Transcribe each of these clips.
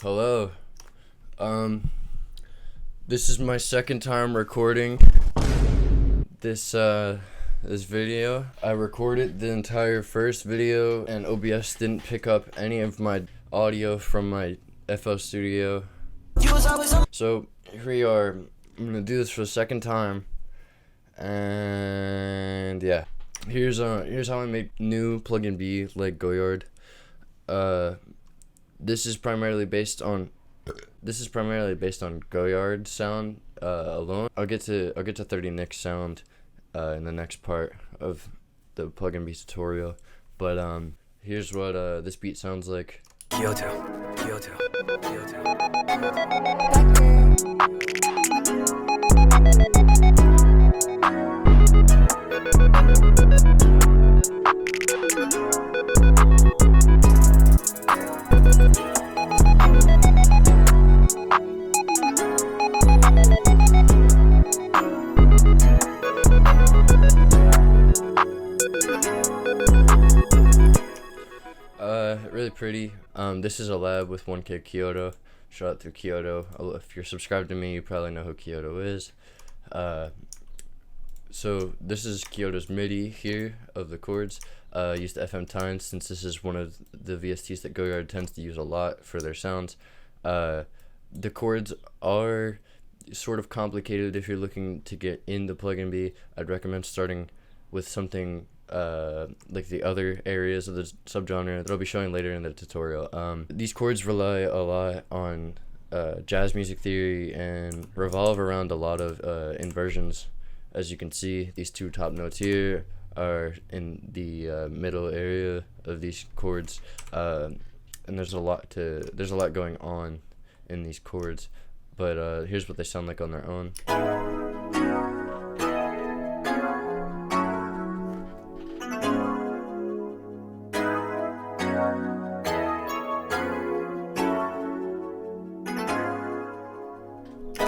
Hello. This is my second time recording this video. I recorded the entire first video and OBS didn't pick up any of my audio from my FL Studio. So here we are. I'm gonna do this for the second time. And yeah. Here's how I make new Pluggnb like Goyxrd. This is primarily based on Goyxrd sound alone. I'll get to 30 Neimxn sound in the next part of the Pluggnb tutorial. But here's what this beat sounds like. Really pretty. This is a lab with 1K Kyoto. Shout out to Kyoto. If you're subscribed to me, you probably know who Kyoto is. So this is Kyoto's MIDI here of the chords. Used FM Times since this is one of the VSTs that Goyxrd tends to use a lot for their sounds. The chords are sort of complicated if you're looking to get into Pluggnb. I'd recommend starting with something like the other areas of the subgenre that I'll be showing later in the tutorial. These chords rely a lot on jazz music theory and revolve around a lot of inversions. As you can see, these two top notes here are in the middle area of these chords, and there's a lot going on in these chords. But here's what they sound like on their own.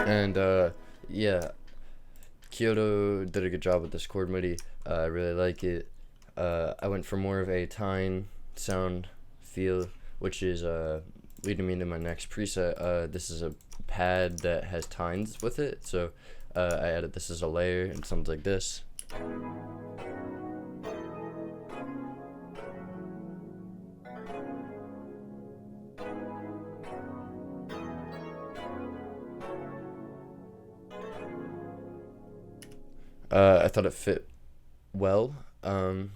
And yeah, Kyoto did a good job with this chord MIDI. I really like it. I went for more of a tine sound feel, which is leading me into my next preset. This is a pad that has tines with it, so I added this as a layer, and it sounds like this. I thought it fit well, and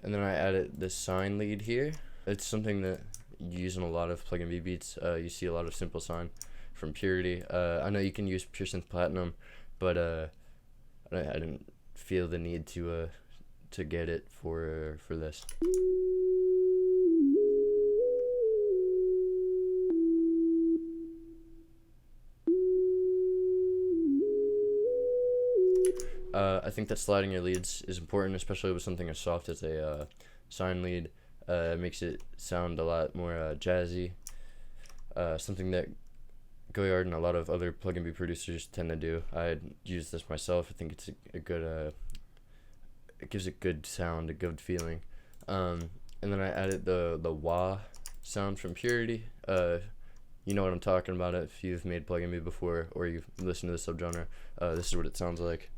then I added this sine lead here. It's something that you use in a lot of Pluggnb beats. You see a lot of simple sine from Purity. I know you can use Pure Synth Platinum, but I didn't feel the need to get it for this. I think that sliding your leads is important, especially with something as soft as a sine lead. It makes it sound a lot more jazzy, something that Goyxrd and a lot of other Pluggnb producers tend to do. I use this myself. I think it's a good, it gives a good sound, a good feeling. And then I added the wah sound from Purity. You know what I'm talking about if you've made Pluggnb before or you've listened to the subgenre. This is what it sounds like.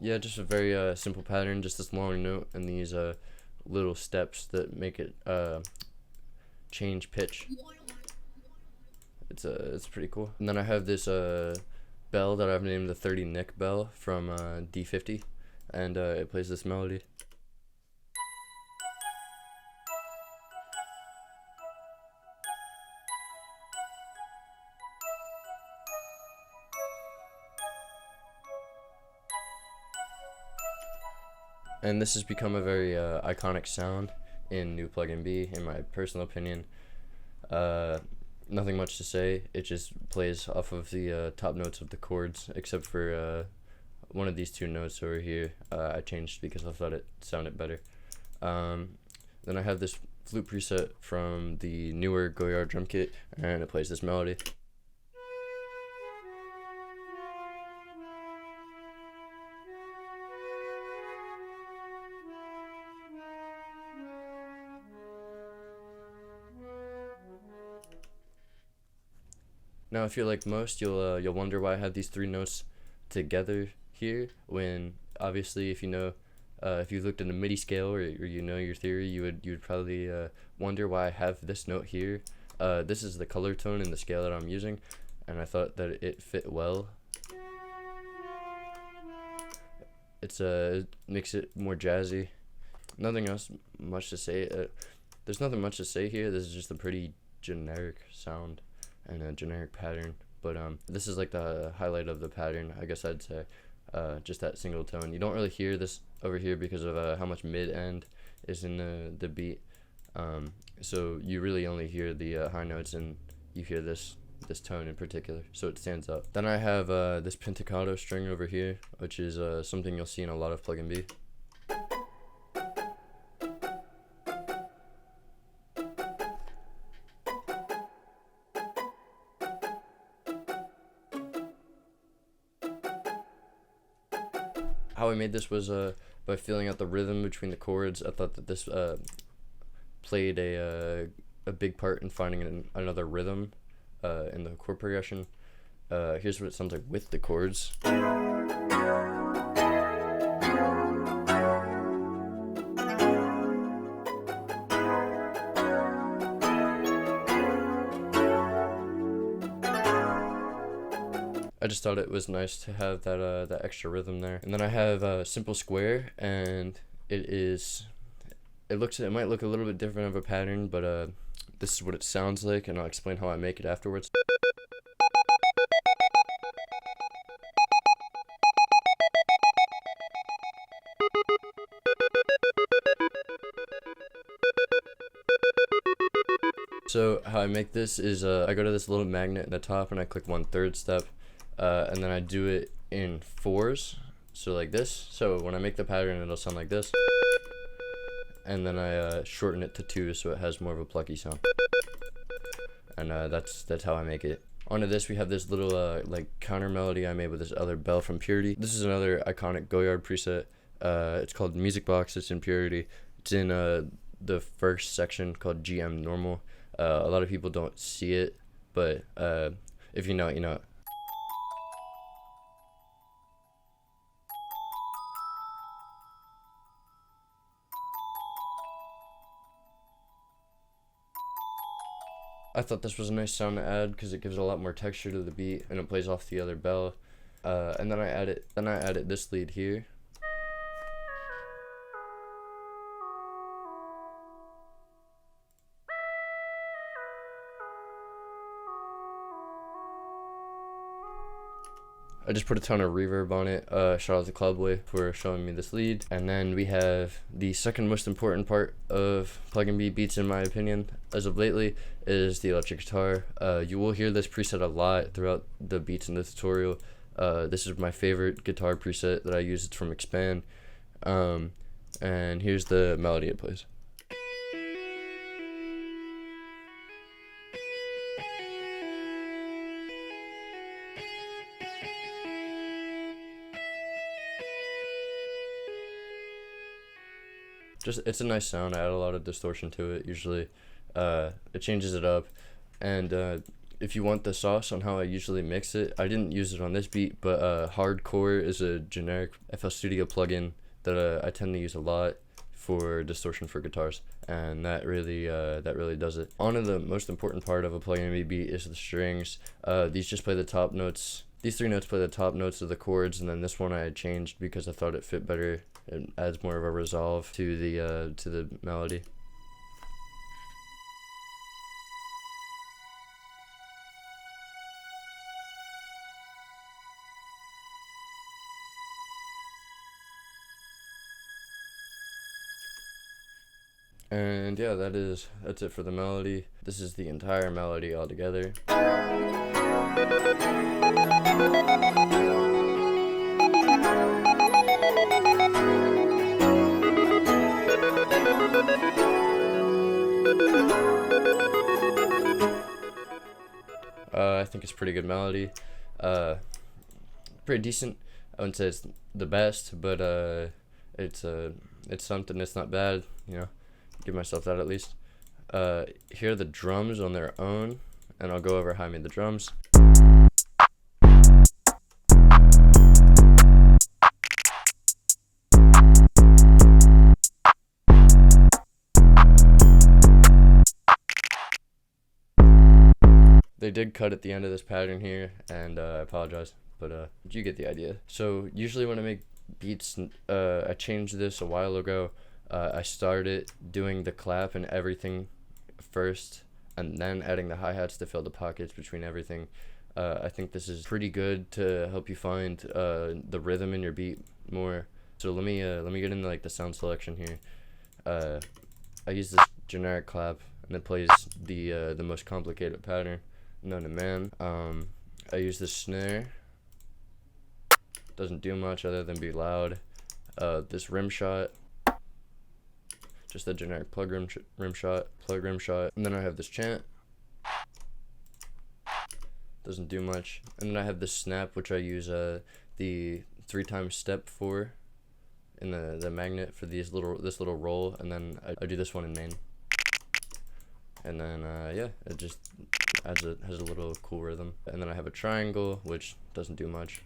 Yeah, just a very simple pattern, just this long note and these little steps that make it change pitch. It's pretty cool. And then I have this bell that I've named the 30 Neimxn bell from D50, and it plays this melody. And this has become a very iconic sound in New Pluggnb, in my personal opinion. Nothing much to say. It just plays off of the top notes of the chords, except for one of these two notes over here. I changed because I thought it sounded better. Then I have this flute preset from the newer Goyxrd drum kit, and it plays this melody. Now, if you're like most, you'll wonder why I have these three notes together here. When obviously, if you know, if you looked at a MIDI scale or you know your theory, you would probably wonder why I have this note here. This is the color tone in the scale that I'm using, and I thought that it fit well. It makes it more jazzy. Nothing else much to say. There's nothing much to say here. This is just a pretty generic sound and a generic pattern, but this is like the highlight of the pattern, I guess I'd say. Just that single tone. You don't really hear this over here because of how much mid end is in the beat, so you really only hear the high notes, and you hear this tone in particular, so it stands out. Then I have this pizzicato string over here, which is something you'll see in a lot of Pluggnb. How I made this was by feeling out the rhythm between the chords. I thought that this played a big part in finding another rhythm in the chord progression. Here's what it sounds like with the chords. I just thought it was nice to have that extra rhythm there. And then I have a simple square, and it might look a little bit different of a pattern, but this is what it sounds like, and I'll explain how I make it afterwards. So how I make this is I go to this little magnet in the top and I click 1/3 step, and then I do it in 4s, so like this. So when I make the pattern, it'll sound like this, and then I shorten it to 2 so it has more of a plucky sound, and that's how I make it. Onto this, we have this little like counter melody I made with this other bell from Purity. This is another iconic Goyxrd preset. It's called Music Box. It's in Purity. It's in the first section called GM Normal. A lot of people don't see it, but if you know it, you know it. I thought this was a nice sound to add because it gives a lot more texture to the beat, and it plays off the other bell. And then I added this lead here. I just put a ton of reverb on it. Shout out to Cloudbxy for showing me this lead. And then we have the second most important part of Pluggnb beats, in my opinion, as of lately, is the electric guitar. You will hear this preset a lot throughout the beats in the tutorial. This is my favorite guitar preset that I use. It's from Expand. And here's the melody it plays. It's a nice sound. I add a lot of distortion to it usually. It changes it up, and if you want the sauce on how I usually mix it, I didn't use it on this beat, but Hardcore is a generic FL Studio plugin that I tend to use a lot for distortion for guitars, and that really does it. On to the most important part of a Pluggnb beat is the strings. These just play the top notes. These 3 notes play the top notes of the chords, and then this one I changed because I thought it fit better. It adds more of a resolve to the melody. And yeah, that's it for the melody. This is the entire melody altogether. I think it's pretty good melody. Pretty decent. I wouldn't say it's the best, but it's something. It's not bad, you know. Give myself that at least. Here are the drums on their own, and I'll go over how I made the drums. They did cut at the end of this pattern here, and I apologize, but you get the idea. So usually when I make beats, I changed this a while ago. I started doing the clap and everything first, and then adding the hi-hats to fill the pockets between everything. I think this is pretty good to help you find the rhythm in your beat more. So let me get into like the sound selection here. I use this generic clap, and it plays the most complicated pattern known to man. I use this snare. Doesn't do much other than be loud. This rim shot, just a generic plug rim shot, and then I have this chant. Doesn't do much. And then I have this snap, which I use the 3-time step for in the magnet for this little roll, and then I do this one in main. And then yeah, it just has a little cool rhythm. And then I have a triangle, which doesn't do much.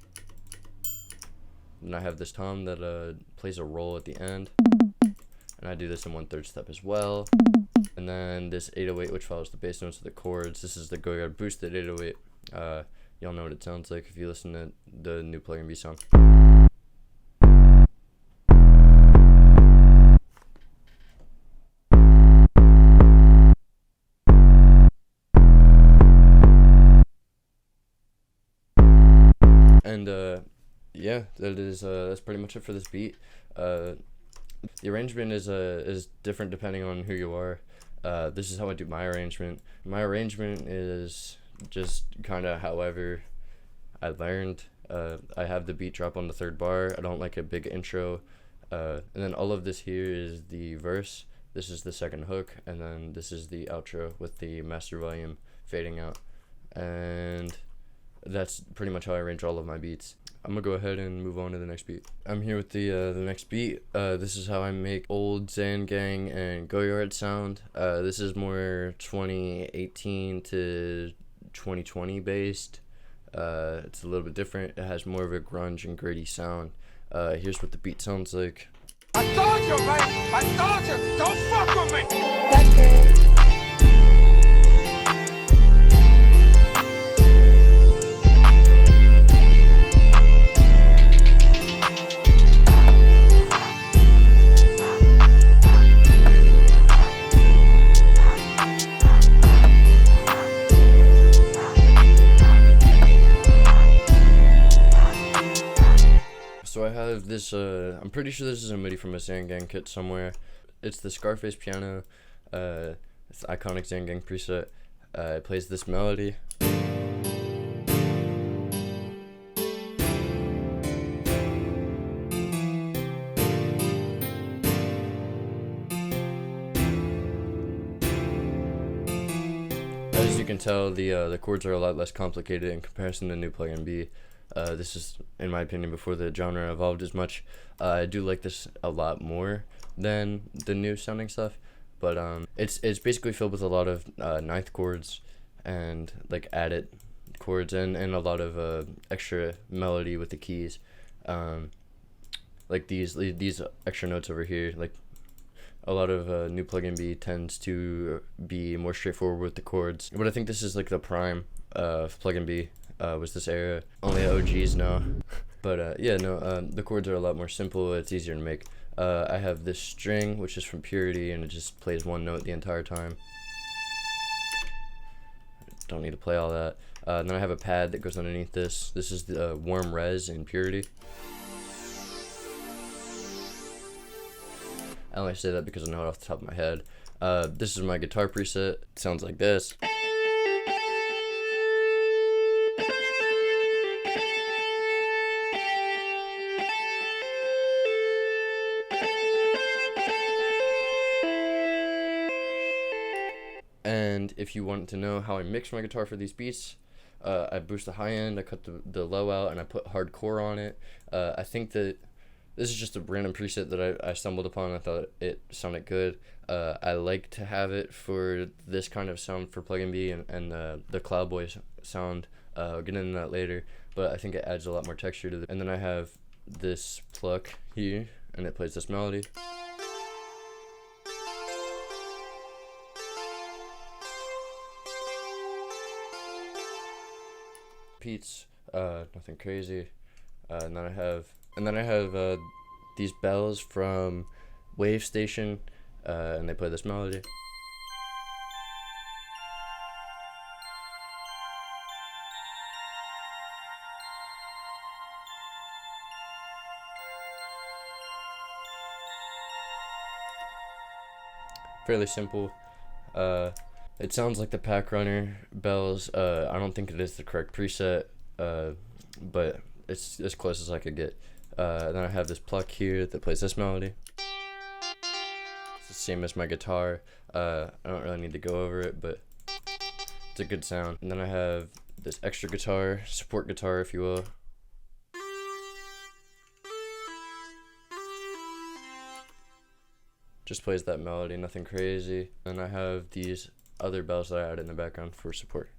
And I have this tom that plays a roll at the end, and I do this in 1/3 step as well. And then this 808, which follows the bass notes of the chords. This is the Goyxrd boosted 808. Y'all know what it sounds like if you listen to the new Pluggnb song. And yeah, that's pretty much it for this beat. The arrangement is different depending on who you are. This is how I do my arrangement. My arrangement is just kind of however I learned. I have the beat drop on the 3rd bar. I don't like a big intro. And then all of this here is the verse. This is the 2nd hook, and then this is the outro with the master volume fading out. And that's pretty much how I arrange all of my beats. I'm gonna go ahead and move on to the next beat. I'm here with the next beat. This is how I make old Xangang and Goyxrd sound. This is more 2018 to 2020 based. It's a little bit different. It has more of a grunge and gritty sound. Here's what the beat sounds like. I told you, right? I told you, don't fuck with me! So I have this, I'm pretty sure this is a MIDI from a Xangang kit somewhere. It's the Scarface piano. It's the iconic Xangang preset. It plays this melody. As you can tell, the chords are a lot less complicated in comparison to new Pluggnb. This is, in my opinion, before the genre evolved as much. I do like this a lot more than the new sounding stuff, but it's basically filled with a lot of 9th chords and like added chords and a lot of extra melody with the keys. Like these extra notes over here, like a lot of new Pluggnb tends to be more straightforward with the chords, but I think this is like the prime of Pluggnb. Was this era. Only OGs know. But yeah, no, the chords are a lot more simple. It's easier to make. I have this string, which is from Purity, and it just plays one note the entire time. Don't need to play all that. Then I have a pad that goes underneath this. This is the warm res in Purity. I only say that because I know it off the top of my head. This is my guitar preset. It sounds like this. And if you want to know how I mix my guitar for these beats, I boost the high end, I cut the low out, and I put hardcore on it. I think that this is just a random preset that I stumbled upon. I thought it sounded good. I like to have it for this kind of sound for Pluggnb and the Cloudbxy sound. I'll get into that later, but I think it adds a lot more texture to it. And then I have this pluck here, and it plays this melody. Repeats, nothing crazy. And then I have these bells from Wave Station, and they play this melody. Fairly simple. It sounds like the Pack Runner bells. I don't think it is the correct preset, but it's as close as I could get. Then I have this pluck here that plays this melody. It's the same as my guitar. I don't really need to go over it, but it's a good sound. And then I have this extra guitar, support guitar if you will. Just plays that melody, nothing crazy. And I have these other bells that I added in the background for support.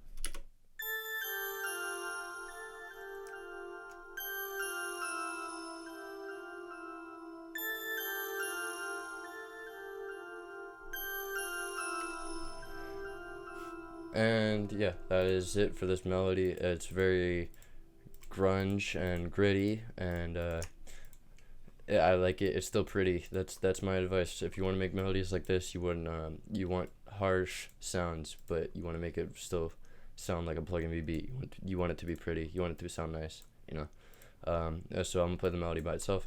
And yeah, that is it for this melody. It's very grunge and gritty, and yeah, I like it. It's still pretty. That's my advice. If you want to make melodies like this, you want harsh sounds, but you want to make it still sound like a Pluggnb beat. You want it to be pretty. You want it to sound nice. You know. So I'm gonna play the melody by itself.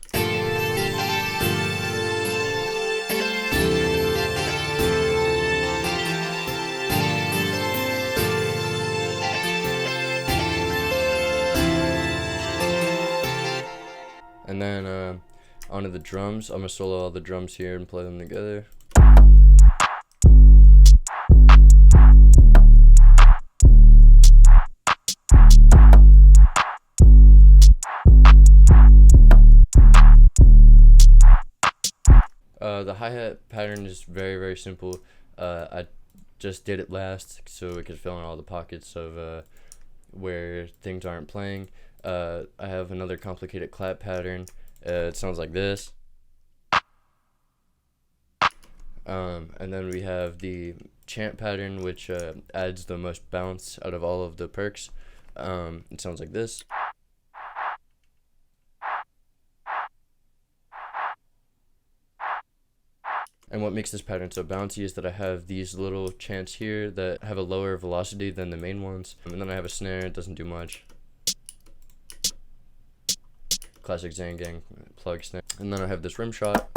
And then onto the drums. I'm gonna solo all the drums here and play them together. The hi-hat pattern is very, very simple. I just did it last so it could fill in all the pockets of where things aren't playing. I have another complicated clap pattern. It sounds like this. And then we have the chant pattern, which adds the most bounce out of all of the perks. It sounds like this. And what makes this pattern so bouncy is that I have these little chants here that have a lower velocity than the main ones. And then I have a snare, it doesn't do much. Classic Xangang plug snare. And then I have this rim shot.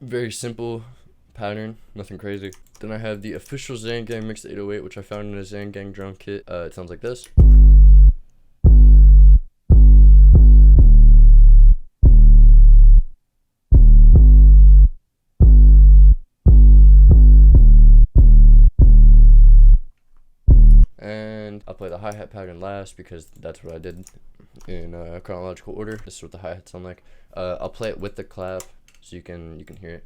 Very simple pattern, nothing crazy. Then I have the official Xangang mixed 808, which I found in a Xangang drum kit. It sounds like this. And I'll play the hi-hat pattern last because that's what I did in chronological order. This is what the hi-hats sound like. I'll play it with the clap so you can hear it.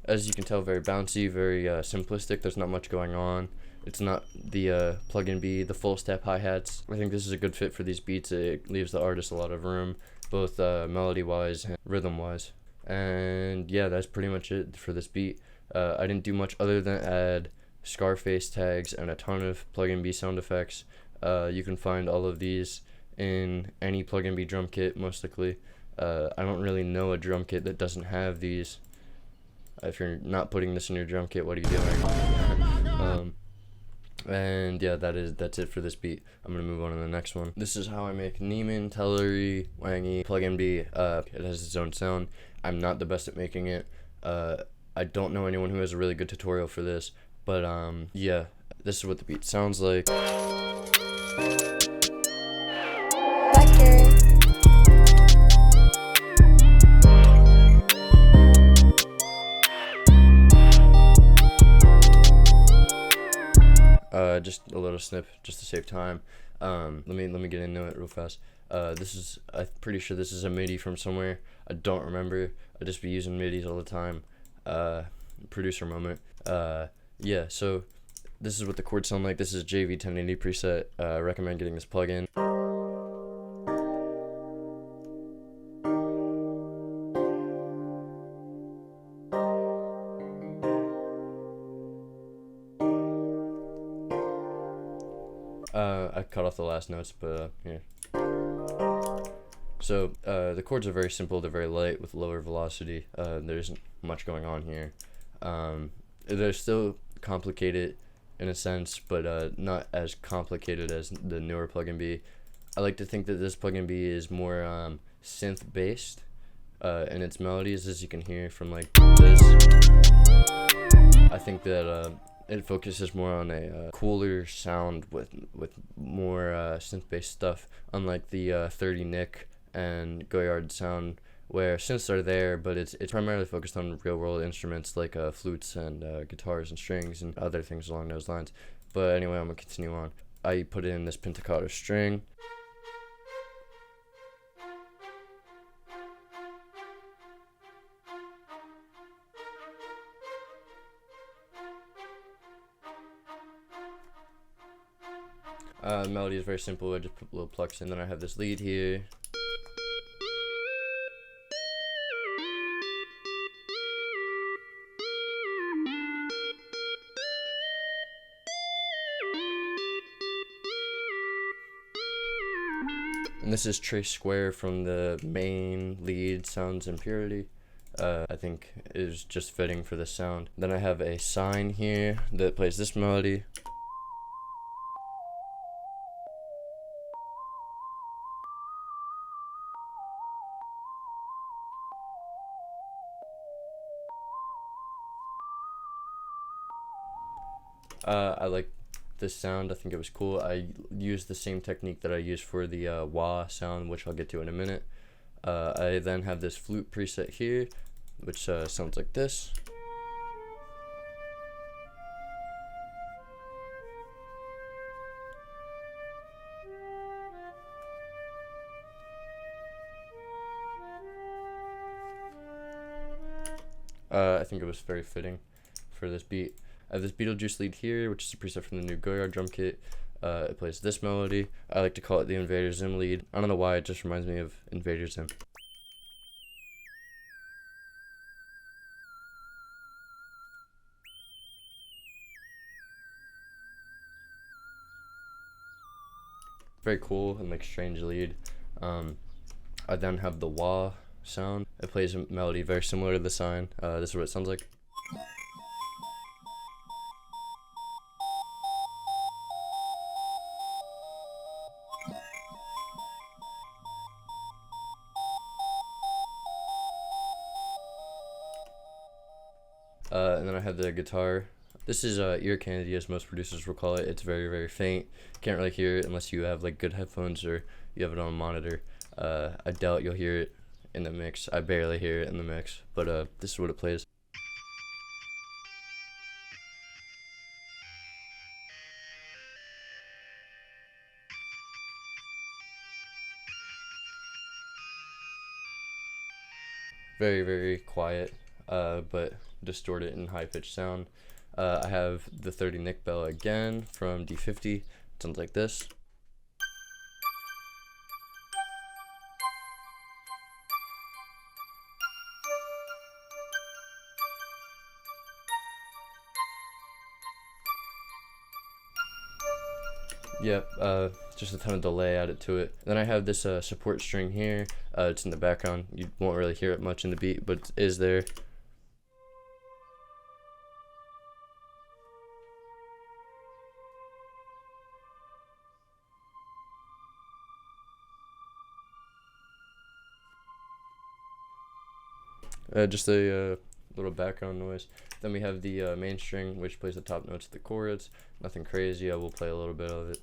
As you can tell, very bouncy, very simplistic. There's not much going on. It's not the Pluggnb, the full step hi-hats. I think this is a good fit for these beats. It leaves the artist a lot of room, both melody-wise and rhythm-wise. And yeah, that's pretty much it for this beat. I didn't do much other than add Scarface tags and a ton of Pluggnb sound effects. You can find all of these in any Pluggnb drum kit, most likely. I don't really know a drum kit that doesn't have these. If you're not putting this in your drum kit, what are you doing? And yeah, that's it for this beat. I'm gonna move on to the next one. This is how I make Neimxn, Tellery, Wangy, Pluggnb. It has its own sound. I'm not the best at making it. I don't know anyone who has a really good tutorial for this, but yeah, this is what the beat sounds like. Just a little snip, just to save time. Let me get into it real fast. I'm pretty sure this is a MIDI from somewhere. I don't remember. I just be using MIDIs all the time. Producer moment. Yeah. So this is what the chords sound like. This is JV 1080 preset. I recommend getting this plugin. I cut off the last notes, but yeah. So the chords are very simple. They're very light with lower velocity. There isn't much going on here. They're still complicated in a sense, but not as complicated as the newer Pluggnb. I like to think that this Pluggnb is more synth based in its melodies, as you can hear from like this. I think that it focuses more on a cooler sound with more synth-based stuff, unlike the 30 Nick and Goyxrd sound, where synths are there, but it's primarily focused on real-world instruments like flutes and guitars and strings and other things along those lines. But anyway, I'm gonna continue on. I put in this pentacato string. Melody is very simple. I just put little plucks in. Then I have this lead here. And this is trace square from the main lead, Sounds and Purity. I think is just fitting for this sound. Then I have a sine here that plays this melody. I like this sound. I think it was cool. I used the same technique that I used for the wah sound, which I'll get to in a minute. I then have this flute preset here, which sounds like this. I think it was very fitting for this beat. I have this Beetlejuice lead here, which is a preset from the new Goyxrd drum kit. It plays this melody. I like to call it the Invader Zim lead. I don't know why, it just reminds me of Invader Zim. Very cool and like strange lead. I then have the wah sound. It plays a melody very similar to the sine. This is what it sounds like. And then I have the guitar. This is ear candy, as most producers will call it. It's very, very faint. Can't really hear it unless you have like good headphones or you have it on a monitor. I doubt you'll hear it in the mix. I barely hear it in the mix, but this is what it plays. Very, very quiet, but distorted and high-pitched sound. I have the 30 Nick bell again from D50. It sounds like this. Yep, just a ton of delay added to it. Then I have this support string here. It's in the background. You won't really hear it much in the beat, but it is there. Just a little background noise. Then we have the main string, which plays the top notes of the chords. Nothing crazy. I will play a little bit of it.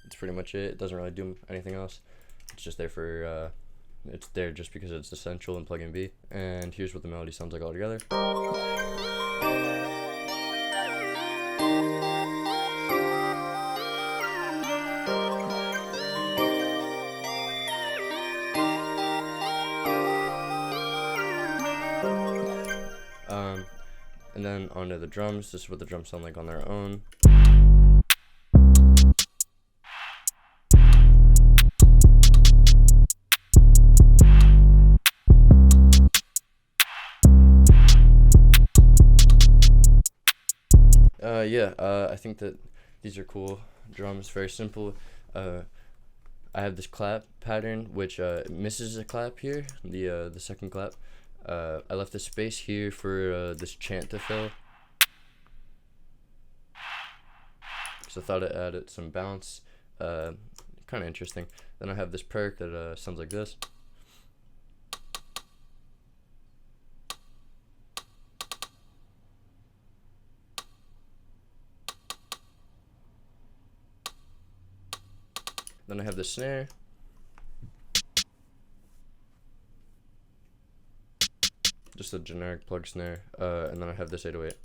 That's pretty much it. It doesn't really do anything else. It's just there for it's there just because it's essential in Pluggnb. And here's what the melody sounds like all together. And then onto the drums. This is what the drums sound like on their own. I think that these are cool drums. Very simple. I have this clap pattern which misses a clap here, the second clap. I left a space here for this chant to fill, so I thought it added some bounce. Kind of interesting. Then I have this perk that sounds like this. Then I have the snare. Just a generic plug snare. And then I have this 808.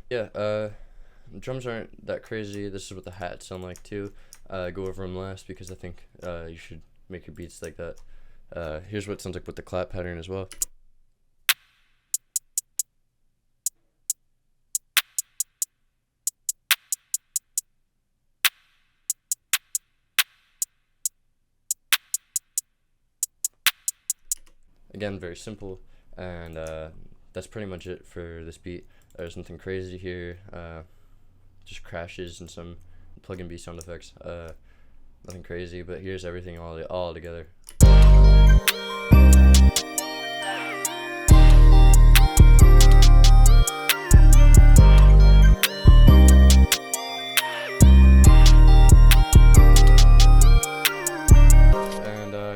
Yeah, drums aren't that crazy. This is what the hats sound like too. Go over them last because I think you should make your beats like that. Here's what it sounds like with the clap pattern as well. Again, very simple, and that's pretty much it for this beat. There's nothing crazy here, just crashes and some Pluggnb sound effects. Nothing crazy, but here's everything all together.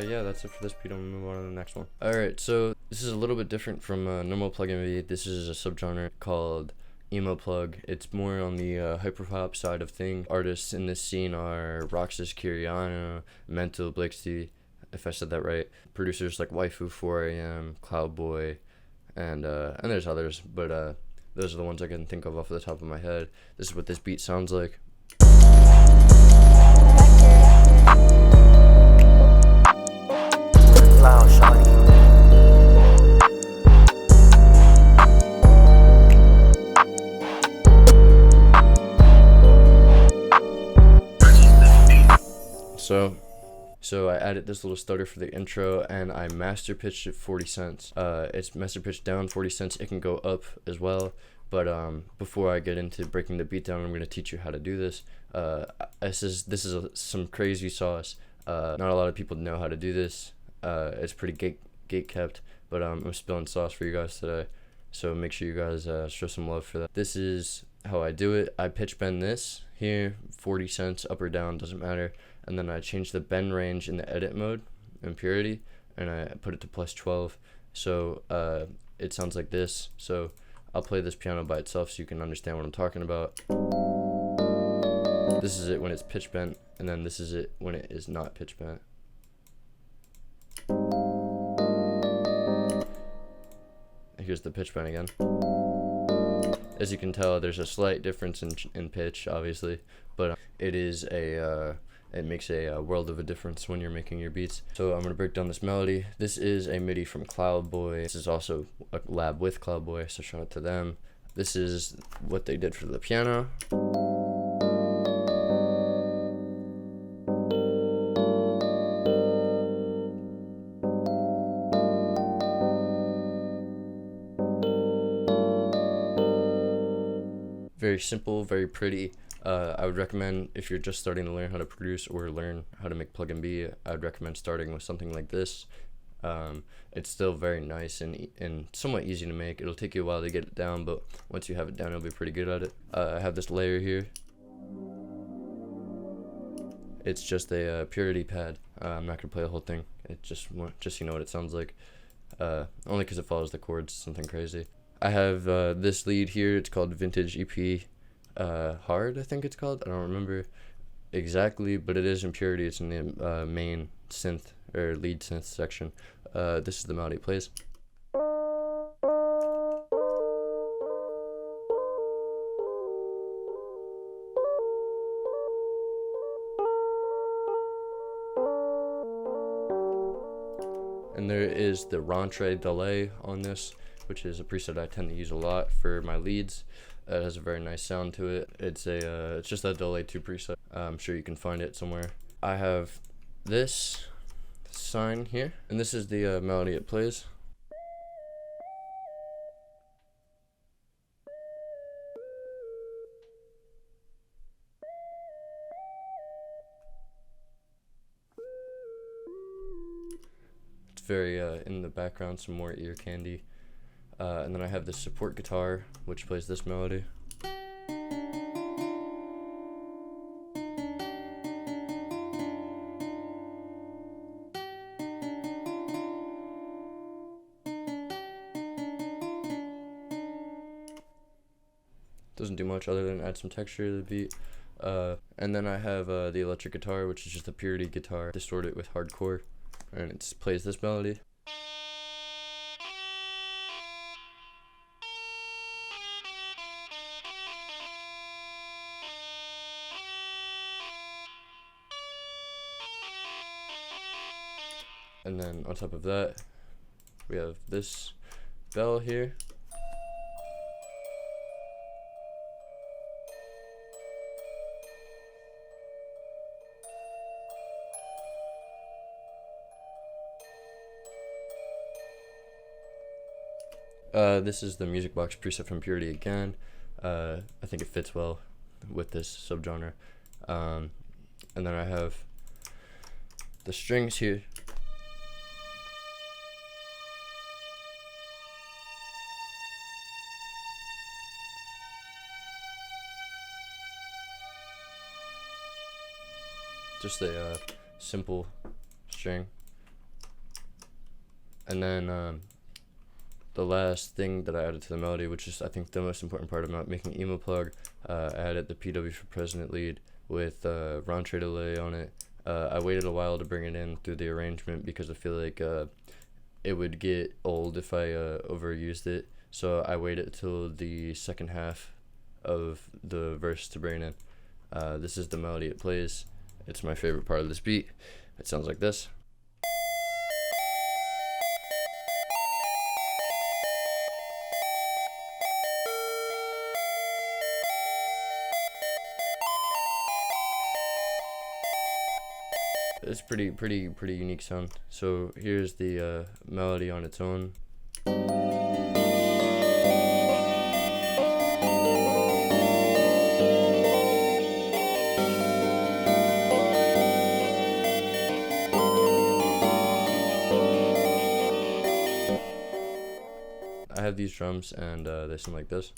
Yeah, that's it for this beat. I'm gonna move on to the next one. Alright, so this is a little bit different from normal Pluggnb. This is a subgenre called Emoplugg. It's more on the hyperpop side of things. Artists in this scene are Roxas Kiriana, Mental Blixty, if I said that right. Producers like Waifu 4am, Cloudboy, and there's others, but those are the ones I can think of off the top of my head. This is what this beat sounds like. So I added this little stutter for the intro, and I master pitched it 40 cents. It's master pitched down 40 cents. It can go up as well, but before I get into breaking the beat down, I'm going to teach you how to do this. This is some crazy sauce. Not a lot of people know how to do this. It's pretty gate kept, but I'm spilling sauce for you guys today, so make sure you guys show some love for that. This is how I do it. I pitch bend this here 40 cents up or down, doesn't matter, and then I change the bend range in the edit mode in purity, and I put it to +12, so it sounds like this. So I'll play this piano by itself so you can understand what I'm talking about. This is it when it's pitch bent, and then this is it when it is not pitch bent. Here's the pitch bend again. As you can tell, there's a slight difference in pitch, obviously, but it makes a world of a difference when you're making your beats. So I'm gonna break down this melody. This is a MIDI from Cloudboy. This is also a collab with Cloudboy, so shout out to them. This is what they did for the piano. very simple, very pretty. I would recommend, if you're just starting to learn how to produce or learn how to make Pluggnb, I would recommend starting with something like this. It's still very nice and somewhat easy to make. It'll take you a while to get it down, but once you have it down, you'll be pretty good at it. I have this layer here. It's just a purity pad. I'm not gonna play the whole thing. It just so you know what it sounds like. Only because it follows the chords, something crazy. I have this lead here. It's called Vintage EP Hard, I think it's called. I don't remember exactly, but it is in purity. It's in the main synth or lead synth section. This is the melody it plays. And there is the rentre delay on this, which is a preset I tend to use a lot for my leads. It has a very nice sound to it. It's just a delay 2 preset. I'm sure you can find it somewhere. I have this sign here, and this is the melody it plays. It's very in the background, some more ear candy. And then I have the support guitar, which plays this melody. Doesn't do much other than add some texture to the beat. And then I have the electric guitar, which is just a purity guitar, distorted with hardcore, and it plays this melody. And then on top of that, we have this bell here. This is the music box preset from Purity again. I think it fits well with this subgenre. And then I have the strings here. Just a simple string. And then the last thing that I added to the melody, which is I think the most important part about making Emoplugg, I added the PW for President lead with rentre delay on it. I waited a while to bring it in through the arrangement because I feel like it would get old if I overused it. So I waited till the second half of the verse to bring it in. This is the melody it plays. It's my favorite part of this beat. It sounds like this. It's pretty unique sound. So here's the melody on its own. I have these drums and they sound like this.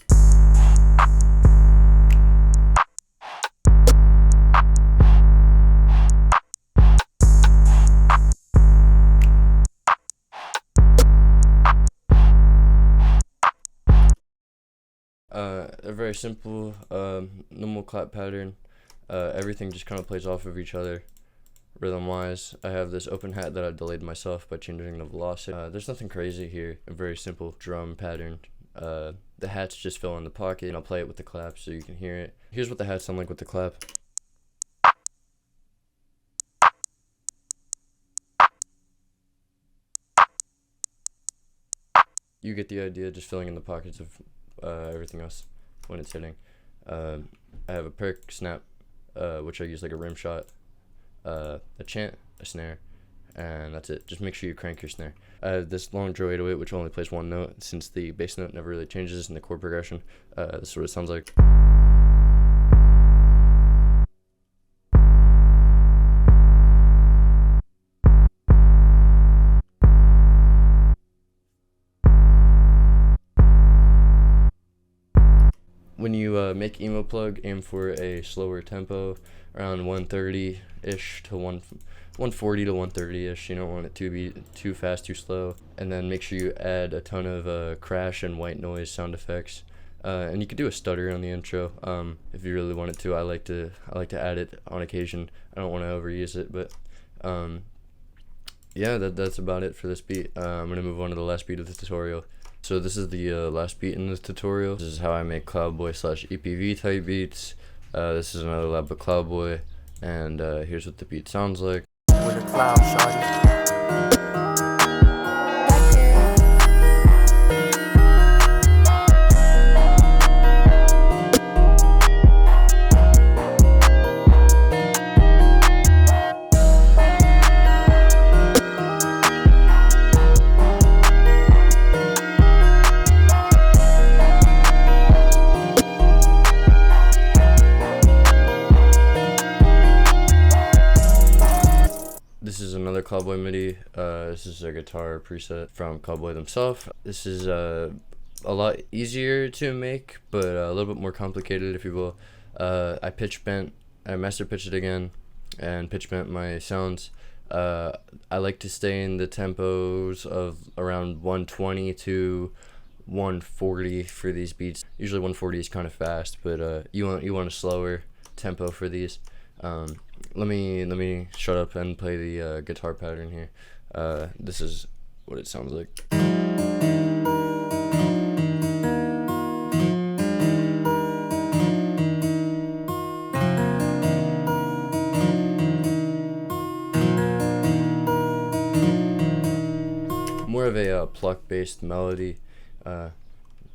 A very simple normal clap pattern. Everything just kind of plays off of each other rhythm wise. I have this open hat that I delayed myself by changing the velocity. There's nothing crazy here. A very simple drum pattern. The hats just fill in the pocket, and I'll play it with the clap so you can hear it. Here's what the hats sound like with the clap. You get the idea, just filling in the pockets of everything else when it's hitting. I have a perk snap, which I use like a rim shot, a chant, a snare, and that's it. Just make sure you crank your snare. I have this long draw 808 which only plays one note since the bass note never really changes in the chord progression. This is what it sounds like. When you make Emoplugg, aim for a slower tempo, around 130-ish to 140 to 130-ish. You don't want it to be too fast, too slow. And then make sure you add a ton of crash and white noise sound effects. And you could do a stutter on the intro if you really wanted to. I like to add it on occasion. I don't want to overuse it, but yeah, that's about it for this beat. I'm gonna move on to the last beat of the tutorial. So this is the last beat in this tutorial. This is how I make Cloudbxy / EPV type beats. This is another lab of Cloudboy, and here's what the beat sounds like. With a cloud, shawty. This is another Cloudboy MIDI. This is a guitar preset from Cloudboy themselves. This is a lot easier to make, but a little bit more complicated, if you will. I master pitched it again, and pitch bent my sounds. I like to stay in the tempos of around 120 to 140 for these beats. Usually 140 is kind of fast, but you want a slower tempo for these. Let me shut up and play the guitar pattern here. This is what it sounds like. More of a pluck based melody.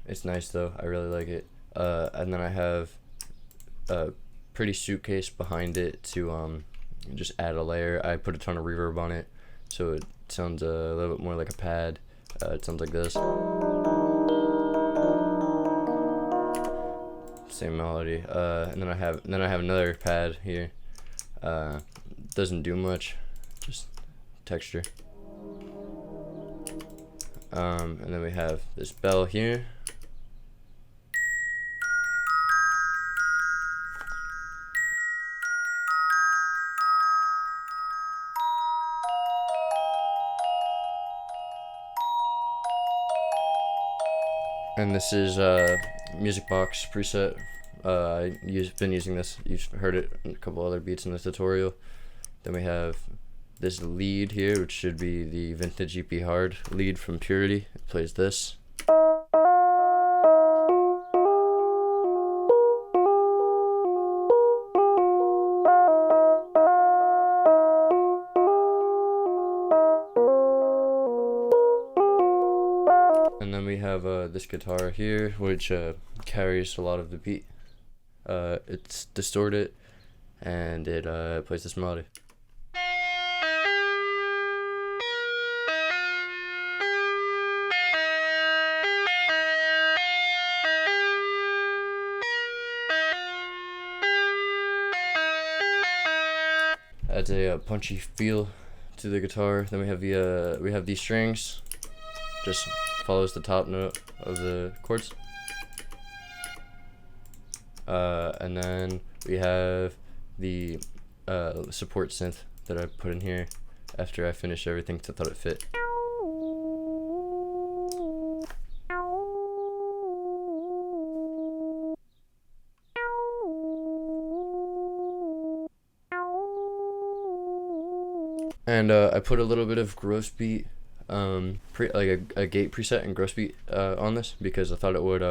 It's nice though, I really like it. And then I have pretty suitcase behind it to just add a layer. I put a ton of reverb on it, so it sounds a little bit more like a pad. It sounds like this. Same melody. And then I have another pad here. Doesn't do much, just texture. And then we have this bell here. And this is music box preset. I've been using this. You've heard it in a couple other beats in this tutorial. Then we have this lead here, which should be the vintage EP hard lead from Purity. It plays this. And then we have this guitar here, which carries a lot of the beat. It's distorted, and it plays this melody. Adds a punchy feel to the guitar. Then we have these strings. Just follows the top note of the chords. And then we have the support synth that I put in here after I finished everything, because I thought it fit. And I put a little bit of gross beat, like a gate preset and gross beat on this, because I thought it would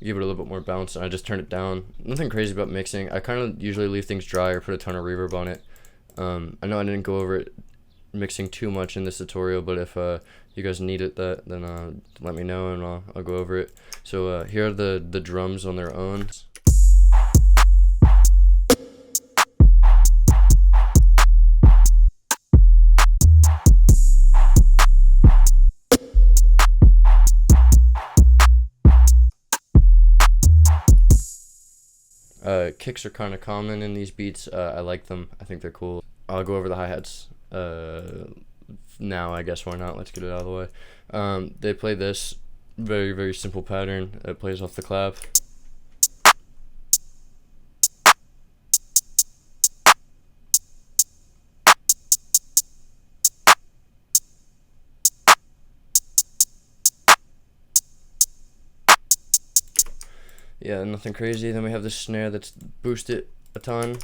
give it a little bit more bounce, and I just turned it down. Nothing crazy about mixing. I kind of usually leave things dry or put a ton of reverb on it. I know I didn't go over it mixing too much in this tutorial, but if you guys need it, then let me know and I'll go over it. So here are the drums on their own. kicks are kind of common in these beats. I like them. I think they're cool. I'll go over the hi-hats now, I guess. Why not? Let's get it out of the way. They play this very, very simple pattern. It plays off the clap. Yeah, nothing crazy. Then we have this snare that's boosted a ton.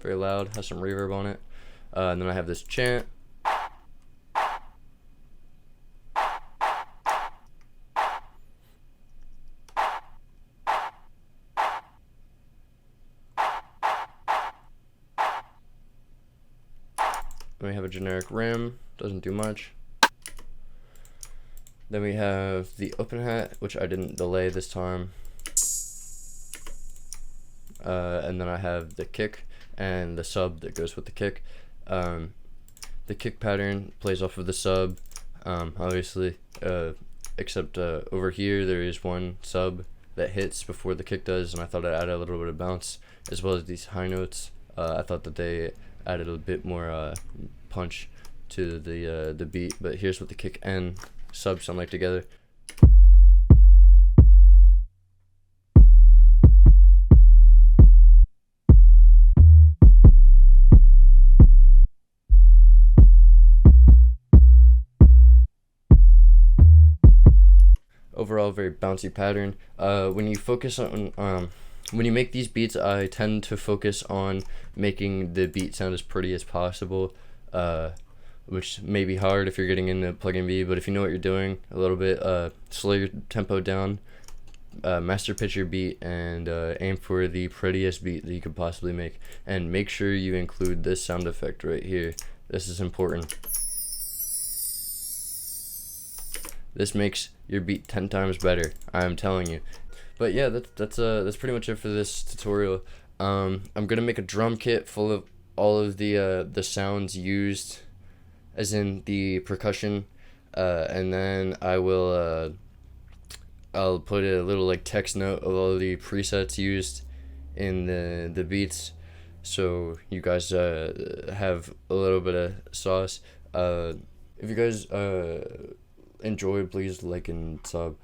Very loud, has some reverb on it. And then I have this chant. Then we have a generic rim, doesn't do much. Then we have the open hat, which I didn't delay this time. And then I have the kick and the sub that goes with the kick. The kick pattern plays off of the sub, obviously, except over here there is one sub that hits before the kick does, and I thought I'd add a little bit of bounce, as well as these high notes. I thought that they added a bit more punch to the beat, but here's what the kick and sub sound like together. Overall, very bouncy pattern. When you focus on when you make these beats, I tend to focus on making the beat sound as pretty as possible, which may be hard if you're getting into Pluggnb, but if you know what you're doing a little bit, slow your tempo down, master pitch your beat, and aim for the prettiest beat that you could possibly make. And make sure you include this sound effect right here. This is important. This makes your beat 10 times better, I'm telling you. But yeah, that's pretty much it for this tutorial. I'm gonna make a drum kit full of all of the sounds used, as in the percussion, and then I'll put a little like text note of all the presets used in the beats, so you guys have a little bit of sauce. If you guys enjoy, please like and sub.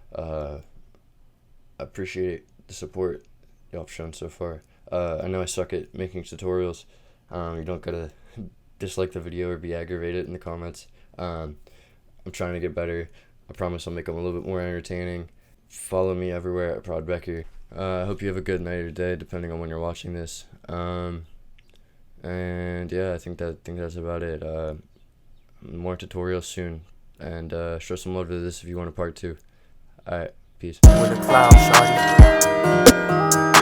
I appreciate the support y'all have shown so far. I know I suck at making tutorials. You don't gotta dislike the video or be aggravated in the comments. I'm trying to get better. I promise I'll make them a little bit more entertaining. Follow me everywhere at Cloudbxy. I hope you have a good night or day, depending on when you're watching this. And yeah, I think that's about it. More tutorials soon, and show some love to this if you want a part 2. Alright, peace. With a cloud, shawty.